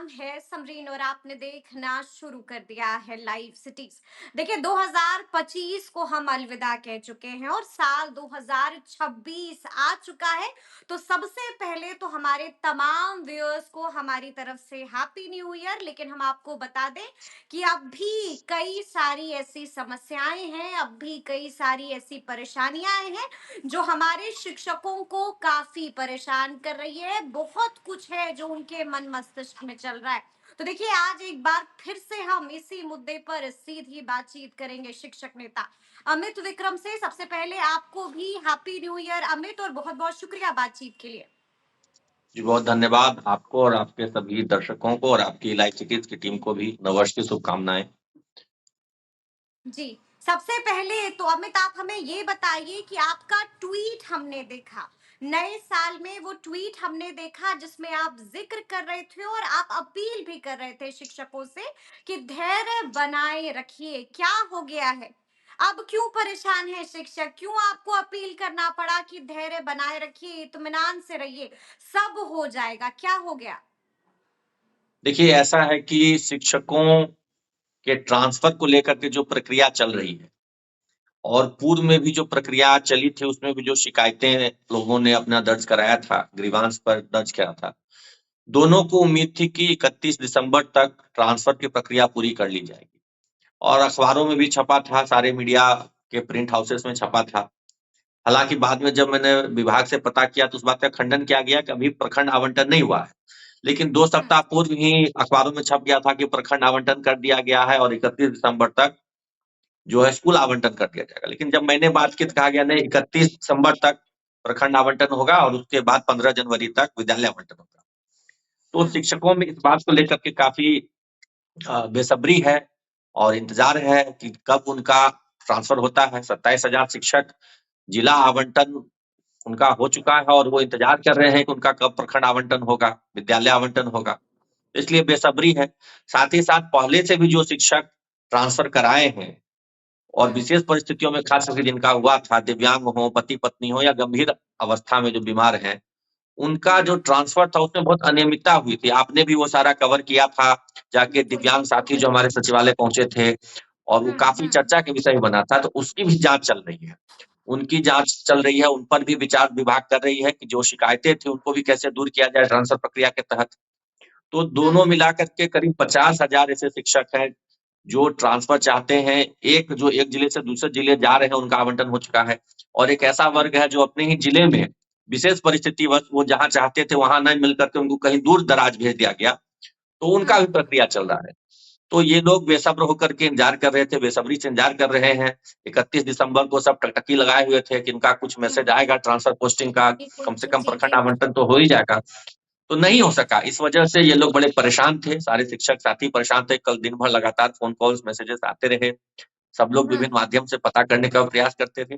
नाम है समरीन और आपने देखना शुरू कर दिया है लाइव सिटीज। देखिए 2025 को हम अलविदा कह चुके हैं और साल 2026 आ चुका है। तो सबसे पहले तो हमारे तमाम व्यूअर्स को हमारी तरफ से हैप्पी न्यू ईयर। लेकिन हम आपको बता दें कि अब भी कई सारी ऐसी समस्याएं हैं, अब भी कई सारी ऐसी परेशानियां हैं जो हमारे शिक्षकों को काफी परेशान कर रही है। बहुत कुछ है जो उनके मन मस्तिष्क में चल रहा है। तो देखिए आज एक बार फिर से हम इसी मुद्दे पर सीधी बातचीत करेंगे शिक्षक नेता अमित विक्रम से। सबसे पहले आपको भी हैप्पी न्यू ईयर अमित, और बहुत बहुत शुक्रिया बातचीत के लिए। जी, बहुत धन्यवाद आपको और आपके सभी दर्शकों को और आपकी लाइव सिटीज की टीम को भी नववर्ष की शुभकामनाएं। जी, सबसे पहले तो अमित आप हमें ये बताइए कि आपका ट्वीट हमने देखा, नए साल में वो ट्वीट हमने देखा जिसमें आप जिक्र कर रहे थे और आप अपील भी कर रहे थे शिक्षकों से कि धैर्य बनाए रखिए। क्या हो गया है? अब क्यों परेशान है शिक्षक? क्यों आपको अपील करना पड़ा कि धैर्य बनाए रखिए, इत्मीनान से रहिए, सब हो जाएगा? क्या हो गया? देखिए, ऐसा है कि शिक्षकों के ट्रांसफर को लेकर के जो प्रक्रिया चल रही है और पूर्व में भी जो प्रक्रिया चली थी उसमें भी जो शिकायतें लोगों ने अपना दर्ज कराया था, ग्रीवांस पर दर्ज किया था, दोनों को उम्मीद थी कि 31 दिसंबर तक ट्रांसफर की प्रक्रिया पूरी कर ली जाएगी और अखबारों में भी छपा था, सारे मीडिया के प्रिंट हाउसेस में छपा था। हालांकि बाद में जब मैंने विभाग से पता किया तो उस बात का खंडन किया गया कि अभी प्रखंड आवंटन नहीं हुआ है, लेकिन 2 हम्म। सप्ताह पूर्व ही अखबारों में छप गया था कि प्रखंड आवंटन कर दिया गया है और 31 दिसंबर तक जो है स्कूल आवंटन कर दिया जाएगा। लेकिन जब मैंने बात की तो कहा गया नहीं, 31 दिसंबर तक प्रखंड आवंटन होगा और उसके बाद 15 जनवरी तक विद्यालय आवंटन होगा। तो हम्म। शिक्षकों में इस बात को लेकर के काफी बेसब्री है और इंतजार है कि कब उनका ट्रांसफर होता है। 27,000 शिक्षक जिला आवंटन उनका हो चुका है और वो इंतजार कर रहे हैं कि उनका कब प्रखंड आवंटन होगा, विद्यालय आवंटन होगा। इसलिए बेसब्री है। साथ ही साथ पहले से भी जो शिक्षक ट्रांसफर कराए हैं और हम्म। विशेष परिस्थितियों में खास करके जिनका हुआ था, दिव्यांग हो, पति पत्नी हो या गंभीर अवस्था में जो बीमार हैं, उनका जो हम्म। ट्रांसफर था उसमें बहुत अनियमितता हुई थी। आपने भी वो सारा कवर किया था, जाके बिल्कुल दिव्यांग बिल्कुल साथी जो बिल्कुल। हमारे सचिवालय पहुंचे थे और वो काफी हम्म। चर्चा के विषय बना था, तो उसकी भी जांच चल रही है। उनकी जांच चल रही है, उन पर भी विचार विभाग कर रही है कि जो शिकायतें थी उनको भी कैसे दूर किया जाए ट्रांसफर प्रक्रिया के तहत। तो दोनों हम्म। मिलाकर के करीब 50,000 ऐसे शिक्षक हैं जो ट्रांसफर चाहते हैं। एक जो एक जिले से दूसरे जिले जा रहे हैं उनका आवंटन हो चुका है और एक ऐसा वर्ग है जो अपने ही जिले में विशेष परिस्थिति वश वो जहां चाहते थे वहां नहीं मिल करके उनको कहीं दूर दराज भेज दिया गया, तो उनका भी हम्म। प्रक्रिया चल रहा है। तो ये लोग बेसब्र होकर के इंतजार कर रहे थे, बेसब्री से इंतजार कर रहे हैं। 31 दिसंबर को सब टकटकी लगाए हुए थे कि इनका कुछ मैसेज हम्म। आएगा ट्रांसफर पोस्टिंग का, बिल्कुल कम से जी कम जी प्रखंड जी। आवंटन तो हो ही जाएगा। तो नहीं हो सका। इस वजह से ये लोग बड़े परेशान थे, सारे शिक्षक साथी परेशान थे। कल दिन भर लगातार फ़ोन कॉल्स, मैसेजेस आते रहे। सब लोग विभिन्न हम्म। माध्यम से पता करने का प्रयास करते थे।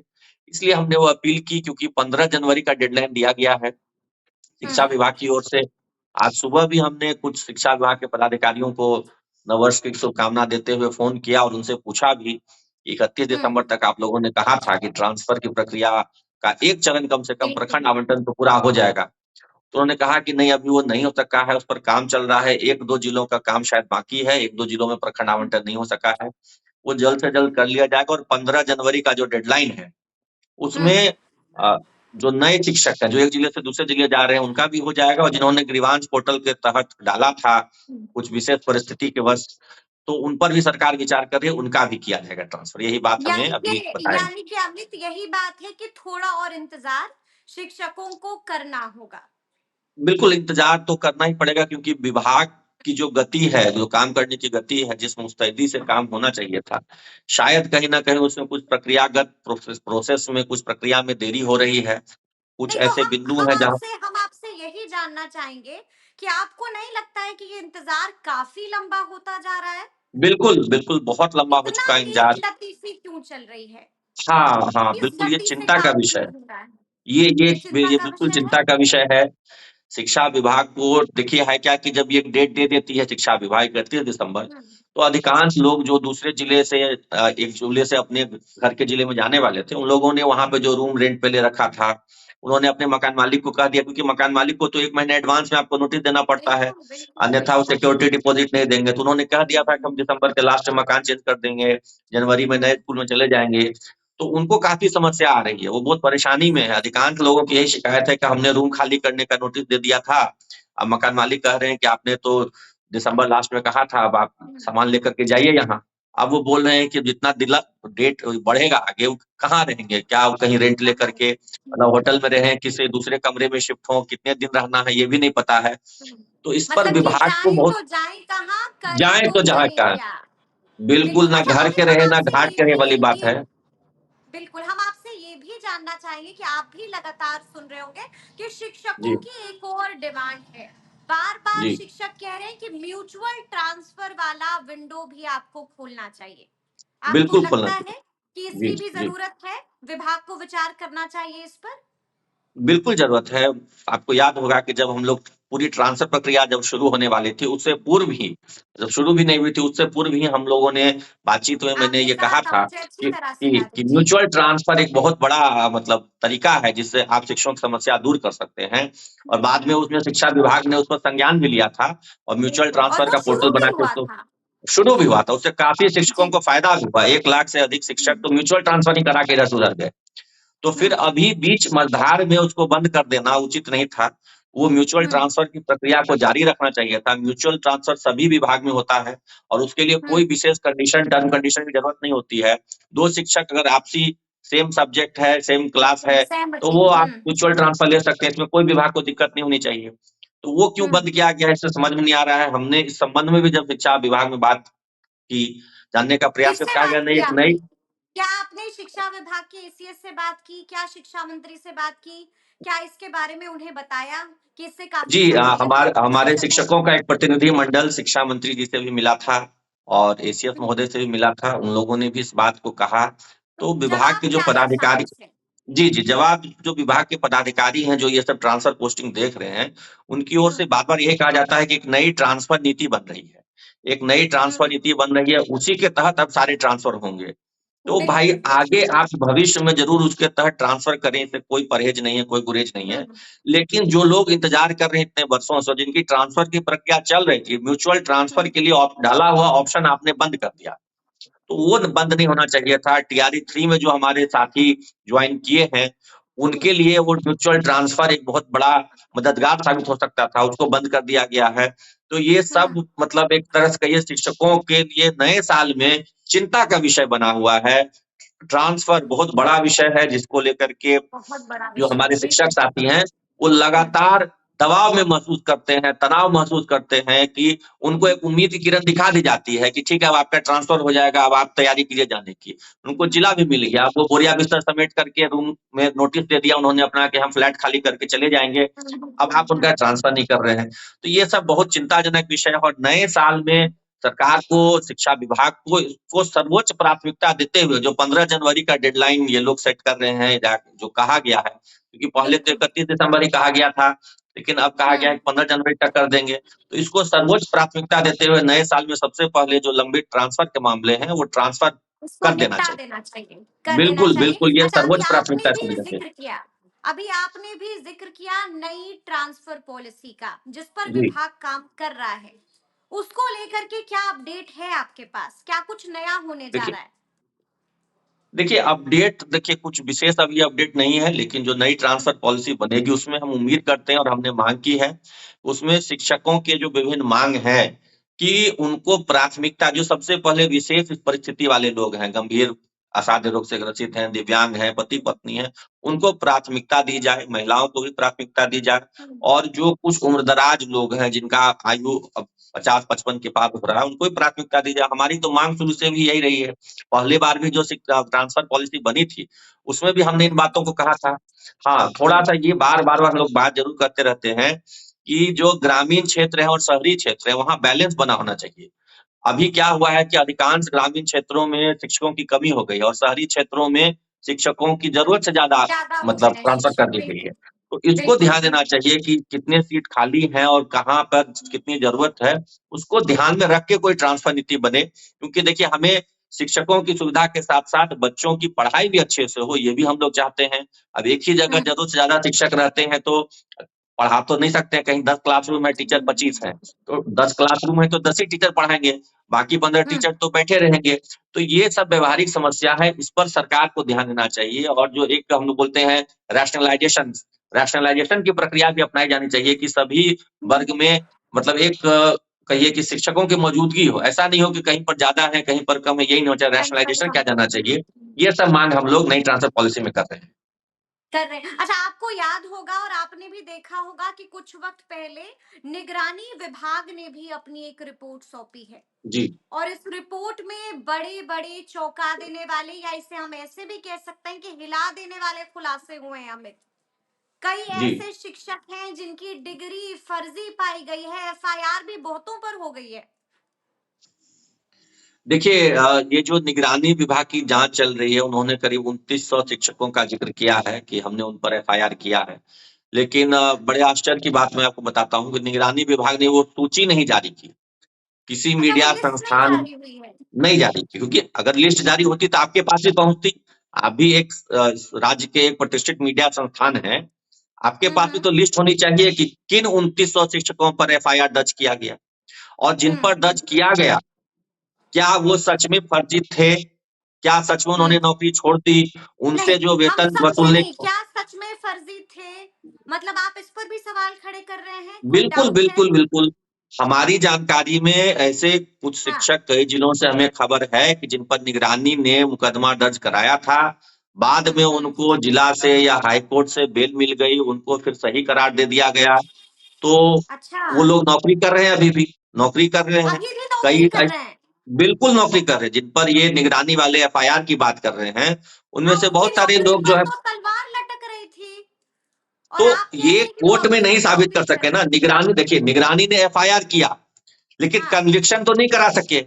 इसलिए हमने वो अपील की क्योंकि 15 जनवरी का डेडलाइन दिया गया है शिक्षा हम्म। विभाग की ओर से। आज सुबह भी हमने कुछ शिक्षा विभाग के पदाधिकारियों को नववर्ष की शुभकामना देते हुए फ़ोन किया और उनसे पूछा भी, 31 दिसंबर हम्म। तक आप लोगों ने कहा था कि ट्रांसफर की प्रक्रिया का एक चरण कम से कम बिल्कुल। प्रखंड आवंटन तो पूरा हो जाएगा। तो उन्होंने कहा कि नहीं, अभी वो नहीं हो सका है, उस पर काम चल रहा है। 1-2 जिलों का काम शायद बाकी है, 1-2 जिलों में प्रखंड आवंटन नहीं हो सका है। वो जल्द से जल्द कर लिया जाएगा और 15 जनवरी का जो डेडलाइन है, हम्म। उसमें जो नए शिक्षक हैं, जो एक जिले से दूसरे जिले जा रहे हैं, उनका भी हो जाएगा और जिन्होंने ग्रीवांस पोर्टल के तहत डाला था, हम्म। कुछ विशेष परिस्थिति के वश, तो उन पर भी सरकार विचार कर रही है, उनका भी किया जाएगा ट्रांसफर। यही बात हमें अभी बताई। यानी कि अमित यही बात है कि थोड़ा और इंतजार शिक्षकों को करना होगा। बिल्कुल, इंतज़ार तो करना ही पड़ेगा क्योंकि विभाग की जो गति है, जो काम करने की गति है, जिस मुस्तैदी से काम होना चाहिए था, शायद कहीं न कहीं उसमें कुछ प्रक्रियागत प्रोसेस में कुछ प्रक्रिया में देरी हो रही है। कुछ नहीं तो ऐसे हम बिंदु हम हैं जहाँ आपसे यही जानना चाहेंगे कि आपको नहीं लगता है कि ये इंतजार काफी लंबा होता जा रहा है? बिल्कुल, बिल्कुल बहुत लंबा हो इतना चुका है लेट इंतज़ार। लतीफी क्यों चल रही है? हाँ, हाँ, किस बिल्कुल ये गति से चिंता का काम विषय नहीं है। हो रहा है? ये ये ये चिंता ये का बिल्कुल विषय है। चिंता का विषय है। शिक्षा विभाग को देखिए है क्या कि जब ये एक डेट दे देती है शिक्षा विभाग 31 दिसंबर, हम्म। तो अधिकांश लोग जो दूसरे जिले से एक जिले से अपने घर के जिले में जाने वाले थे, उन लोगों ने वहाँ पे जो रूम रेंट पे ले रखा था, उन्होंने अपने मकान मालिक को कह दिया, क्योंकि मकान मालिक को तो 1 महीने एडवांस में आपको नोटिस देना पड़ता है, बिल्कुल, बिल्कुल, अन्यथा वो बिल्कुल। सिक्योरिटी डिपॉजिट नहीं देंगे। तो उन्होंने कह दिया था कि हम हुँ, दिसंबर के लास्ट में मकान चेंज कर देंगे, जनवरी में नए हुँ, स्कूल में चले जाएँगे। तो उनको काफ़ी समस्या आ रही है, वो बहुत परेशानी में है। अधिकांश लोगों की यही शिकायत है कि हमने रूम खाली करने का नोटिस दे दिया था, अब मकान मालिक कह रहे हैं कि आपने तो दिसंबर लास्ट में कहा था, अब आप हुँ, सामान लेकर के जाइए यहाँ। अब वो बोल रहे हैं कि जितना दिला डेट बढ़ेगा आगे, वो कहाँ रहेंगे? क्या वो कहीं रेंट लेकर कहाँ? के मतलब होटल में रहें, किसी दूसरे कमरे में शिफ्ट हों, कितने दिन रहना है, ये भी नहीं पता है। हुँ। तो इस पर मतलब कि विभाग को बहुत जाएँ कहाँ, करें जाएँ तो तो जहाँ करें क्या? क्या? बिल्कुल, बिल्कुल, ना अच्छा घर अभी के हम रहे, ना आपसे घाट ये के रहे वाली बात भी है। बिल्कुल, हम आपसे ये भी जानना चाहेंगे कि आप भी लगातार सुन रहे होंगे कि जी, शिक्षकों की एक और डिमांड है। बार-बार जी, शिक्षक कह रहे हैं कि म्यूचुअल ट्रांसफर वाला विंडो भी आपको खोलना चाहिए। आपको बिल्कुल खोलना लगता चाहिए। है कि जी, इसकी भी जी। ज़रूरत है? विभाग को विचार करना चाहिए इस पर? बिल्कुल ज़रूरत है। आपको याद होगा कि जब हम लोग पूरी ट्रांसफ़र प्रक्रिया जब शुरू होने वाली थी, उससे पूर्व ही जब शुरू भी नहीं हुई थी, उससे पूर्व ही हम लोगों ने बातचीत में मैंने आपने ये कहा कहा था, था मुझे अच्छी कि तरह से याद है। जी। म्यूचुअल ट्रांसफ़र एक बहुत बड़ा मतलब तरीका है, जिससे आप शिक्षकों की समस्या दूर कर सकते हैं। और हुँ, बाद में उसमें शिक्षा विभाग ने उस पर संज्ञान भी लिया था और म्यूचुअल बिल्कुल और ट्रांसफ़र वो का पोर्टल शुरू बना भी के हुआ उसको था। शुरू भी जी, हुआ था। उससे काफ़ी शिक्षकों जी। को फ़ायदा भी हुआ। 1 लाख से अधिक शिक्षक हुँ, तो म्यूचुअल ट्रांसफ़र ही करा के इधर से उधर गए। तो फिर हुँ, अभी बीच मझधार में उसको बंद कर देना उचित नहीं था। वो म्यूचुअल हुँ, ट्रांसफर की प्रक्रिया को जारी रखना चाहिए था। म्यूचुअल ट्रांसफर सभी विभाग में होता है और उसके लिए हुँ, कोई विशेष कंडीशन, टर्म कंडीशन की ज़रूरत नहीं होती है। 2 शिक्षक अगर आपसी सेम सब्जेक्ट है, सेम क्लास हुँ, है, तो सहमति। वो आप हुँ, म्यूचुअल ट्रांसफर ले सकते हैं। इसमें कोई विभाग को दिक्कत नहीं होनी चाहिए। तो वो क्यों हुँ। बंद किया गया है, इससे समझ में नहीं आ रहा है। हमने इस संबंध में भी जब शिक्षा विभाग में बात की, जानने का प्रयास किया, किससे कहा गया बात नहीं, की एक आपने? नई क्या आपने शिक्षा विभाग के एसीएस से बात की? क्या शिक्षा मंत्री से बात की? क्या इसके बारे में उन्हें बताया कि इससे काफ़ी जी, सहूलियत होगी हमारे शिक्षकों शिक्षकों को? का एक प्रतिनिधि मंडल शिक्षा मंत्री जी से भी मिला था और एसीएस हुँ, महोदय से भी मिला था। उन लोगों ने भी इस बात को कहा। तो तो विभाग जवाब के जो क्या आया पदाधिकारी सामने से? जी, जी, जवाब जो विभाग के पदाधिकारी हैं, जो ये सब ट्रांसफर पोस्टिंग देख रहे हैं, उनकी ओर हुँ, से बार-बार यही कहा जाता है कि एक नई ट्रांसफर नीति बन रही है। एक नई ट्रांसफर हुँ, नीति बन रही है, उसी के तहत अब सारे ट्रांसफर होंगे। तो भाई बिल्कुल, आगे बिल्कुल। आप भविष्य में ज़रूर उसके तहत ट्रांसफ़र करें, इससे कोई परहेज नहीं है, कोई गुरेज नहीं है। हुँ, लेकिन जो लोग इंतज़ार कर रहे हैं इतने वर्षों से, जिनकी ट्रांसफ़र की प्रक्रिया चल रही थी, म्यूचुअल ट्रांसफ़र हुँ, के लिए डाला हुआ ऑप्शन आपने बंद कर दिया। तो वो बंद नहीं होना चाहिए था। टीआरई 3 में जो हमारे साथी ज्वाइन किए हैं, हुँ, उनके लिए वो म्यूचुअल ट्रांसफ़र एक बहुत बड़ा मददगार साबित हो सकता था, उसको बंद कर दिया गया है। तो ये हुँ, सब मतलब एक तरह से कहिए शिक्षकों के लिए नए साल में चिंता का विषय बना हुआ है। ट्रांसफ़र बहुत बड़ा विषय है, जिसको लेकर के बहुत बड़ा जो विषय हमारे है, शिक्षक बिल्कुल। साथी हैं, वो हुँ, लगातार दबाव में महसूस करते हैं, तनाव महसूस करते हैं कि उनको हुँ, एक उम्मीद की किरण दिखा दी जाती है कि ठीक है, अब आपका ट्रांसफ़र हो जाएगा, अब आप तैयारी कीजिए जाने की। उनको हुँ, जिला भी मिल गया, वो बोरिया-बिस्तर समेट करके रूम में नोटिस दे दिया उन्होंने अपना कि हम फ्लैट खाली करके चले जाएँगे, हुँ, हुँ, अब हुँ, आप उनका हुँ, ट्रांसफ़र नहीं कर रहे हैं। तो ये सब बहुत चिंताजनक विषय है और नए साल में सरकार को, शिक्षा विभाग को इसको सर्वोच्च प्राथमिकता देते हुए जो 15 जनवरी का डेडलाइन ये लोग सेट कर रहे हैं, जो कहा गया है, क्योंकि पहले तो बिल्कुल। 31 दिसंबर ही कहा गया था, लेकिन अब कहा गया है हुँ, कि 15 जनवरी तक कर देंगे। तो इसको सर्वोच्च प्राथमिकता देते हुए नए साल में सबसे पहले जो लंबित ट्रांसफ़र के मामले हैं, वो ट्रांसफ़र उसको कर देना निपटा चाहिए। देना चाहिए, कर देना बिल्कुल, चाहिए। बिल्कुल, ये अच्छा सर्वोच्च प्राथमिकता इसको देना चाहिए। अभी आपने भी ज़िक्र किया नई ट्रांसफ़र पॉलिसी का, जिस पर जी, विभाग काम कर रहा है। उसको लेकर के क्या अपडेट है आपके पास? क्या कुछ नया होने जा देखिए रहा है? देखिए, अपडेट देखिए कुछ विशेष अभी अपडेट नहीं है, लेकिन जो नई ट्रांसफ़र पॉलिसी बनेगी उसमें हम उम्मीद करते हैं और हमने माँग की है, उसमें शिक्षकों के जो विभिन्न माँग हैं कि उनको प्राथमिकता जो सबसे पहले विशेष परिस्थिति वाले लोग हैं, गंभीर असाध्य रोग से ग्रसित हैं, दिव्यांग हैं, पति-पत्नी हैं, उनको प्राथमिकता दी जाए, महिलाओं को भी प्राथमिकता दी जाए हुँ, और जो कुछ उम्रदराज लोग हैं, जिनका आयु अब 50-55 के पार हो रहा है, उनको भी प्राथमिकता दी जाए। हमारी तो माँग शुरू से भी यही रही है। पहली बार भी जो ट्रांसफर पॉलिसी बनी थी, उसमें भी हमने इन हुँ, बातों को कहा था। हाँ, हुँ, थोड़ा-सा ये बार-बार लोग बात ज़रूर करते रहते हैं कि जो ग्रामीण क्षेत्र है और शहरी क्षेत्र है, वहाँ बैलेंस बना होना चाहिए। अभी क्या हुआ है कि अधिकांश ग्रामीण क्षेत्रों में शिक्षकों की कमी हो गई है और शहरी क्षेत्रों में शिक्षकों की हुँ। ज़रूरत से ज़्यादा ज़्यादा हो मतलब गए हैं ट्रांसफर शिक्षक, कर दी गई है। बिल्कुल। तो इसको बिल्कुल, ध्यान देना बिल्कुल। चाहिए कि कितने सीट खाली हैं और कहाँ पर कितनी ज़रूरत है, उसको ध्यान में रख के कोई ट्रांसफर नीति बने। क्योंकि देखिए हमें शिक्षकों की सुविधा के साथ-साथ बच्चों की पढ़ाई भी अच्छे से हो, ये भी हम लोग चाहते हैं। अब एक ही जगह हुँ, ज़रूरत से ज़्यादा शिक्षक रहते हैं तो पढ़ा तो नहीं सकते हैं, कहीं 10 क्लासरूम है, टीचर हुँ, 25 हैं, तो 10 क्लासरूम है तो 10 ही टीचर पढ़ाएँगे, बाकी 15 हुँ, टीचर तो बैठे रहेंगे। तो ये सब व्यावहारिक समस्या है, इस पर सरकार को ध्यान देना चाहिए और जो एक हम लोग बोलते हैं रैशनलाइज़ेशन, रैशनलाइज़ेशन की प्रक्रिया भी अपनाई जानी चाहिए कि सभी हुँ, वर्ग में मतलब एक कहिए कि शिक्षकों की मौजूदगी हो। ऐसा नहीं हो कि कहीं पर ज़्यादा है, कहीं पर कम है, यही नहीं होना चाहिए, कहीं पर रैशनलाइज़ेशन कम किया है। जाना चाहिए। ये सब माँग हम लोग नई ट्रांसफर पॉलिसी में कर रहे हैं। कर रहे हैं। अच्छा, आपको याद होगा और आपने भी देखा होगा कि कुछ वक़्त पहले निगरानी विभाग ने भी अपनी एक रिपोर्ट सौंपी है। जी, और इस रिपोर्ट में बड़े-बड़े चौंका देने वाले या इसे हम ऐसे भी कह सकते हैं कि हिला देने वाले खुलासे हुए हैं अमित। कई जी। ऐसे शिक्षक हैं जिनकी डिग्री फर्जी पाई गई है, एफआईआर भी बहुतों पर हो गई है। देखिए ये जो निगरानी विभाग की जाँच चल रही है, उन्होंने करीब 2900 शिक्षकों का ज़िक्र किया है कि हमने उन पर एफआईआर किया है। लेकिन बड़े आश्चर्य की बात मैं आपको बताता हूँ कि निगरानी विभाग ने वो सूची नहीं जारी की। किसी अच्छा, वो मीडिया लिस्ट नहीं संस्थान जारी हुई है। नहीं जारी की क्योंकि अगर लिस्ट जारी होती तो आपके पास भी पहुँचती। आप भी एक राज्य के एक प्रतिष्ठित मीडिया संस्थान हैं, आपके हुँ, पास भी हुँ। तो लिस्ट होनी चाहिए कि किन 2900 शिक्षकों पर एफआईआर दर्ज किया गया और जिन हुँ, पर दर्ज किया गया, क्या वो सच में फर्जी थे? क्या सच में उन्होंने हुँ। नौकरी छोड़ दी? नहीं, उनसे जो हम वेतन समझे वसूलने नहीं, क्या सच में फर्जी थे? मतलब आप इस पर भी सवाल खड़े कर रहे हैं? कोई बिल्कुल, डाउट है? बिल्कुल, बिल्कुल। हमारी जानकारी में ऐसे कुछ हाँ। शिक्षक कई जिलों से हमें खबर है कि जिन पर निगरानी ने मुकदमा दर्ज कराया था, बाद हुँ, में हुँ। उनको जिला से या हाई कोर्ट से बेल मिल गई, उनको फिर सही करार दे दिया गया। तो अच्छा, वो लोग नौकरी कर रहे हैं अभी भी, नौकरी कर रहे हैं। अभी भी नौकरी कई कर ऐस रहे हैं। बिल्कुल नौकरी कर रहे हैं, जिन पर ये निगरानी वाले एफआईआर की बात कर रहे हैं, उनमें हाँ, से उनकी बहुत सारे नौकरी लोग जो पर है तो तलवार लटक रही थी और तो आप कह रहे ये हैं कि वो कोर्ट में अभी नहीं भी साबित कर नौकरी कर सके रहे ना, हैं। निगरानी देखिए, निगरानी ने एफआईआर किया, लेकिन हाँ, कन्विक्शन तो नहीं करा सके।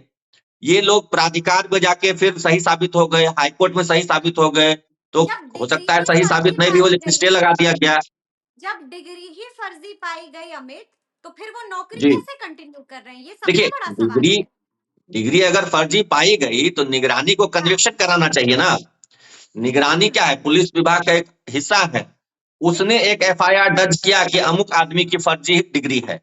ये लोग प्राधिकार में जाके फिर सही साबित हो गए, हाई कोर्ट में सही साबित हो गए, तो जब हो डिग्री सकता है ही सही फर्जी साबित नहीं भी हो पाई लेकिन गई, स्टे लगा दिया गया। जब डिग्री ही फर्जी पाई गई अमित, तो फिर वो नौकरी जी, कैसे कंटिन्यू कर रहे हैं? ये सबसे देखिए बड़ा सवाल डिग्री है। डिग्री अगर फर्जी पाई गई तो निगरानी को हाँ, कन्विक्शन कराना चाहिए ना। निगरानी हुँ, क्या है? पुलिस विभाग का एक हिस्सा है। उसने बिल्कुल, एक बिल्कुल। एफआईआर दर्ज किया कि अमुक आदमी की फर्जी डिग्री है।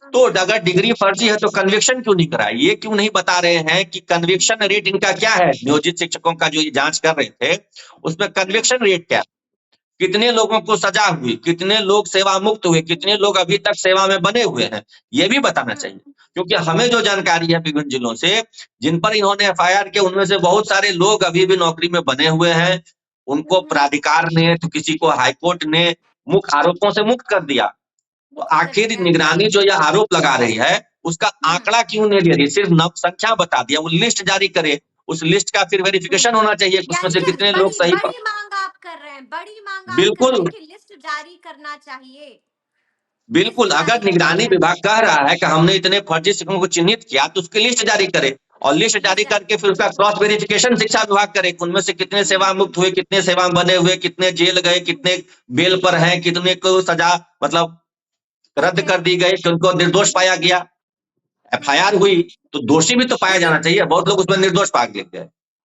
हुँ, तो हुँ, अगर डिग्री फर्जी है तो कन्विक्शन क्यों नहीं कराई? ये क्यों नहीं बता रहे हैं कि कन्विक्शन हुँ, रेट इनका क्या है? नियोजित शिक्षकों का जो ये जाँच कर रहे थे, उसमें हुँ, कन्विक्शन रेट क्या है? कितने लोगों को सजा हुई? कितने लोग सेवा मुक्त हुए? कितने लोग अभी तक सेवा में बने हुए हैं? ये भी बताना हुँ, चाहिए। क्योंकि हमें जो जानकारी है विभिन्न जिलों से, जिन पर इन्होंने एफआईआर किया उनमें से बहुत सारे लोग अभी भी नौकरी में बने हुए हैं। हुँ, उनको हुँ, प्राधिकार ने तो किसी को हाई कोर्ट ने मुख्य आरोपों से मुक्त कर दिया। तो मुक्त कर आखिर दिया है, निगरानी सही। जो यह आरोप लगा रही है, उसका हुँ, आंकड़ा क्यों नहीं दे रही? सिर्फ नव संख्या बता दिया, वो लिस्ट जारी करे। उस लिस्ट का फिर हुँ। वेरिफिकेशन होना चाहिए कि उसमें यानी से कि कितने लोग बड़ी सही प बड़ी माँग आप कर रहे हैं, बड़ी माँग आप कर बिल्कुल, रहे हैं कि लिस्ट जारी करना चाहिए, लिस्ट बिल्कुल, जारी अगर करना निगरानी चाहिए, विभाग कह रहा है कि हमने इतने फर्जी शिक्षकों को चिन्हित किया, तो उसकी लिस्ट जारी करे और लिस्ट लिस्ट जारी जारी करके फिर उसका क्रॉस वेरिफिकेशन शिक्षा विभाग करे कि उनमें से कितने हुँ, सेवा मुक्त हुए, कितने सेवा में बने हुए, कितने जेल गए, हुँ, कितने बेल पर हैं, कितने को सजा मतलब ठीक रद्द है। कर दी गई, किनको निर्दोष पाया गया। एफआईआर हुई, हुँ। तो दोषी भी तो पाया जाना लेकिन चाहिए, बहुत लोग उसमें निर्दोष पाए गए।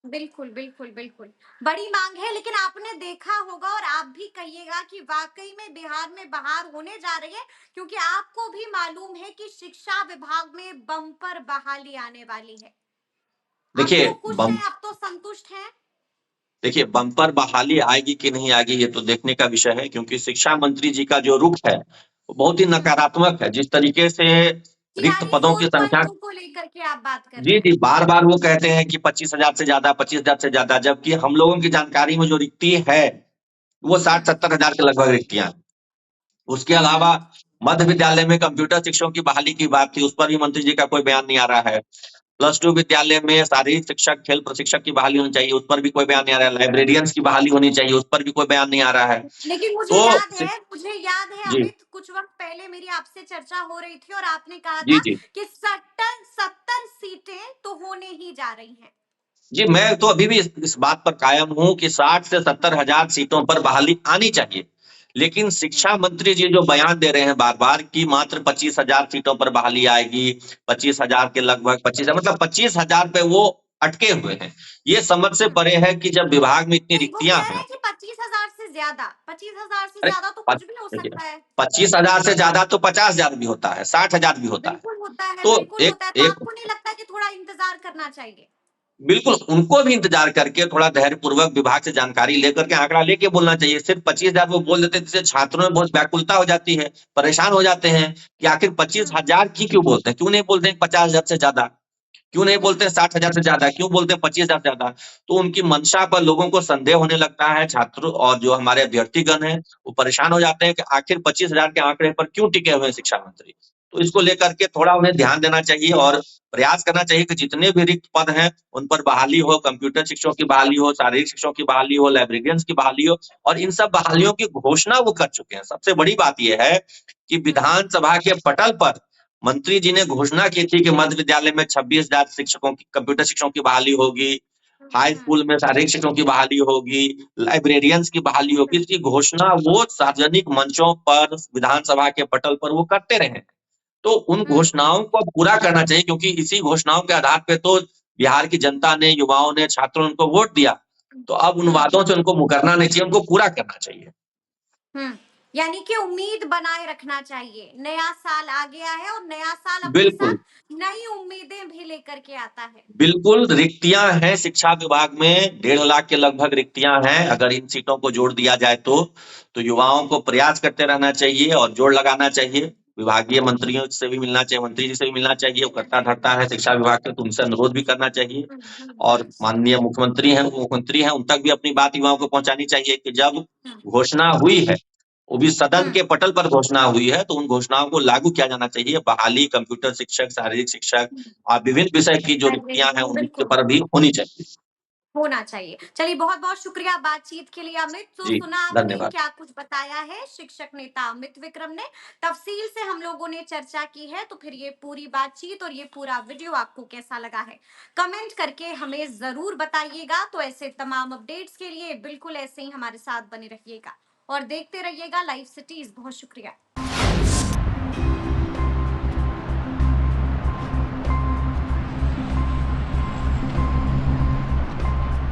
बिल्कुल, बिल्कुल, बिल्कुल। बड़ी माँग है, लेकिन आपने देखा होगा और आप भी कहिएगा कि वाक़ई में बिहार में बहार होने जा रही है, क्योंकि आपको भी मालूम है कि शिक्षा विभाग में बम्पर बहाली आने वाली है। अब देखिए तो खुश बम हैं, अब तो संतुष्ट हैं। देखिए बम्पर बहाली आएगी कि नहीं आएगी ये तो देखने का विषय है क्योंकि शिक्षा मंत्री जी का जो रुख है वो बहुत ही हुँ। नकारात्मक है। जिस तरीके से रिक्त टीआरई पदों की संख्या 4.2 को लेकर के आप बात कर रहे जी, हैं। जी, बार-बार वो कहते हैं कि 25,000 से ज़्यादा 25,000 से ज़्यादा जबकि हम लोगों की जानकारी में जो रिक्ति है, वो हुँ। 60-70 हज़ार के लगभग रिक्तियाँ हैं। उसके हुँ, अलावा हुँ। मध्य विद्यालय में कंप्यूटर शिक्षकों की बहाली की बात थी, उस पर भी मंत्री जी का कोई बयान नहीं आ रहा है। प्लस 2 विद्यालय में शारीरिक शिक्षक, खेल प्रशिक्षक की बहाली होनी चाहिए, उस पर भी कोई बयान नहीं आ रहा है। लाइब्रेरियंस की बहाली होनी चाहिए, उस पर भी कोई बयान नहीं आ रहा है। लेकिन तो सि मुझे याद है जी, अमित, कुछ वक़्त पहले मेरी आपसे चर्चा हो रही थी और आपने कहा जी, था जी। कि 70 सीटें तो होने ही जा रही हैं। जी, मैं तो अभी भी इस बात पर कायम हूँ कि 60 से 70 हज़ार सीटों पर बहाली आनी चाहिए। लेकिन हुँ, शिक्षा मंत्री जी जो बयान दे रहे हैं बार-बार कि मात्र 25,000 सीटों पर बहाली आएगी, 25,000 के लगभग 25 मतलब 25,000 पे वो अटके हुए हैं। ये समझ से हुँ। परे है कि जब विभाग में इतनी नहीं, वो रिक्तियाँ कह रहे हैं। हैं कि 25,000 से ज़्यादा, 25,000 से अरे ज़्यादा तो प कुछ भी हो देखिए, सकता है। 25,000 से ज़्यादा तो 50,000 भी होता है, 60,000 भी होता है। तो बिल्कुल एक होता है, तो एक आपको नहीं लगता कि थोड़ा इंतज़ार करना चाहिए? बिल्कुल, उनको भी इंतज़ार करके थोड़ा धैर्यपूर्वक विभाग से जानकारी लेकर के आँकड़ा लेके बोलना चाहिए। सिर्फ़ 25,000 वो बोल देते हैं, जिससे छात्रों में बहुत व्याकुलता हो जाती है, परेशान हो जाते हैं कि आखिर हुँ, 25,000 की क्यों बोलते हैं? क्यों नहीं बोलते हैं 50,000 से ज़्यादा? क्यों नहीं हुँ, बोलते हैं 60,000 से ज़्यादा? क्यों बोलते हैं 25,000 से ज़्यादा? तो उनकी मंशा पर लोगों को संदेह होने लगता है, छात्रों और जो हमारे अभ्यर्थीगण हैं, वो परेशान हो जाते हैं कि आखिर 25,000 के आंकड़े पर क्यों टिके हुए हैं शिक्षा मंत्री? तो इसको लेकर के थोड़ा उन्हें ध्यान देना चाहिए और प्रयास करना चाहिए कि जितने भी रिक्त पद हैं, उन पर बहाली हो, कंप्यूटर शिक्षकों की बहाली हो, शारीरिक शिक्षकों की बहाली हो, लाइब्रेरियंस की बहाली हो और इन सब बहालियों की घोषणा वो कर चुके हैं। सबसे बड़ी बात ये है कि हुँ, विधानसभा के पटल पर मंत्री जी ने घोषणा की थी कि मध्य विद्यालय में 26,000 शिक्षकों की कंप्यूटर शिक्षकों की बहाली होगी, हुँ, हाई हुँ, स्कूल में शारीरिक शिक्षकों की बहाली होगी, लाइब्रेरियंस की बहाली होगी। हुँ, इसकी घोषणा वो सार्वजनिक मंचों पर, विधानसभा के पटल पर वो करते रहे। तो उन हुँ, घोषणाओं को पूरा करना चाहिए क्योंकि इसी घोषणाओं के आधार पे तो बिहार की जनता ने, युवाओं ने, छात्रों ने उनको वोट दिया। तो अब उन हुँ, वादों हुँ, से उनको मुकरना नहीं चाहिए, उनको पूरा करना चाहिए। हुँ। यानी कि उम्मीद बनाए रखना चाहिए। नया साल आ गया है और नया साल अपने बिल्कुल। साथ नई उम्मीदें भी लेकर के आता है। बिल्कुल, रिक्तियाँ हैं शिक्षा विभाग में, 1.5 लाख के लगभग रिक्तियाँ हैं, अगर इन सीटों को जोड़ दिया जाए तो युवाओं को प्रयास करते रहना चाहिए और जोड़ लगाना चाहिए। विभागीय मंत्रियों से भी मिलना चाहिए, मंत्री जी से भी मिलना चाहिए, वो करता-धरता है शिक्षा विभाग का, तो उनसे अनुरोध भी करना चाहिए हुँ, हुँ, और हुँ, माननीय मुख्यमंत्री हैं, उन तक भी अपनी बात युवाओं को पहुँचानी चाहिए कि जब हुँ, घोषणा हुई है, वो भी सदन हुँ। के पटल पर घोषणा हुई है, तो उन घोषणाओं को लागू किया जाना चाहिए। बहाली, कंप्यूटर शिक्षक, शारीरिक शिक्षक हुँ, विभिन्न विषय की जो रिक्तियाँ हैं, लाइब्रेरियन उनके बिल्कुल। पर भी होनी चाहिए। होना चाहिए। चलिए बहुत-बहुत शुक्रिया बातचीत के लिए अमित। तो जी, सुना आपने धन्यवाद। क्या कुछ बताया है शिक्षक नेता अमित विक्रम ने। तफ़सील से हम लोगों ने चर्चा की है, तो फिर ये पूरी बातचीत और ये पूरा वीडियो आपको कैसा लगा है? कमेंट करके हमें ज़रूर बताइएगा। तो ऐसे तमाम अपडेट्स के लिए बिल्कुल ऐसे ही हमारे साथ बने रहिएगा और देखते रहिएगा लाइव सिटीज़। बहुत शुक्रिया।